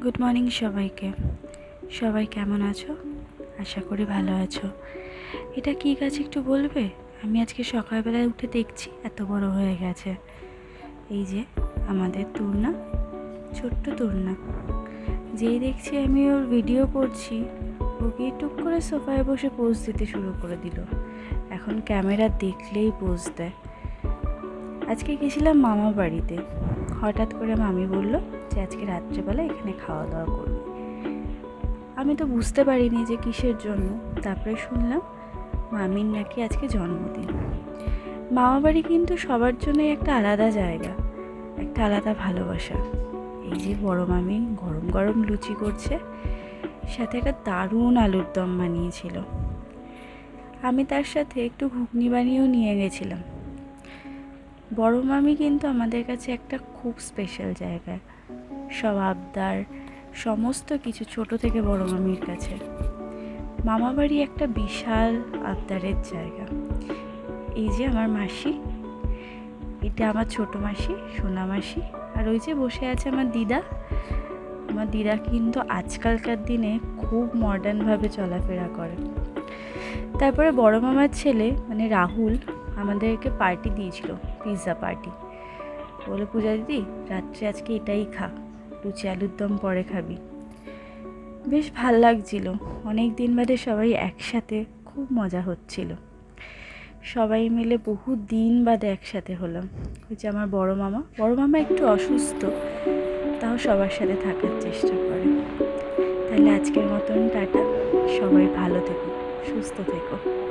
Good morning সবাইকে। সবাই কেমন আছো? আশা করি ভালো আছো। এটা কী গাছ একটু বলবে? আমি আজকে সকালবেলায় উঠে দেখছি এত বড় হয়ে গেছে। এই যে আমাদের তুরনা, ছোট্ট তুরনা। যেই দেখছি আমি ওর ভিডিও করছি, ওকে টুক করে সোফায় বসে পোজ দিতে শুরু করে দিল। এখন ক্যামেরা দেখলেই পোজ দেয়। আজকে গেছিলাম মামা বাড়িতে। হঠাৎ করে মামি বলল যে আজকে রাত্রেবেলা এখানে খাওয়া দাওয়া করবে। আমি তো বুঝতে পারিনি যে কিসের জন্য। তারপরে শুনলাম মামির নাকি আজকে জন্মদিন। মামা বাড়ি কিন্তু সবার জন্যই একটা আলাদা জায়গা, একটা আলাদা ভালোবাসা। এই যে বড় মামি গরম গরম লুচি করছে, সাথে একটা দারুণ আলুর দম বানিয়েছিল। আমি তার সাথে একটু ঘুগনি বানিয়েও নিয়ে গেছিলাম। বড় মামি কিন্তু আমাদের কাছে একটা খুব স্পেশাল জায়গা। সব আবদার, সমস্ত কিছু ছোট থেকে বড় মামির কাছে। মামা বাড়ি একটা বিশাল আবদারের জায়গা। এই যে আমার মাসি, এটা আমার ছোট মাসি, সোনা মাসি, আর ওই যে বসে আছে আমার দিদা। আমার দিদা কিন্তু আজকালকার দিনে খুব মডার্নভাবে চলাফেরা করে। তারপরে বড় মামার ছেলে মানে রাহুল আমাদেরকে পার্টি দিয়েছিল, পিৎজা পার্টি। বলে পূজা দিদি রাত্রে আজকে এটাই খা, লুচি আলুর দম পরে খাবি। বেশ ভাল লাগছিল, অনেক দিন বাদে সবাই একসাথে, খুব মজা হচ্ছিল। সবাই মিলে বহু দিন বাদে একসাথে হলাম। ওই যে আমার বড় মামা একটু অসুস্থ, তাও সবার সাথে থাকার চেষ্টা করে। তাহলে আজকের মতন টাটা, সবাই ভালো থেকো, সুস্থ থেকো।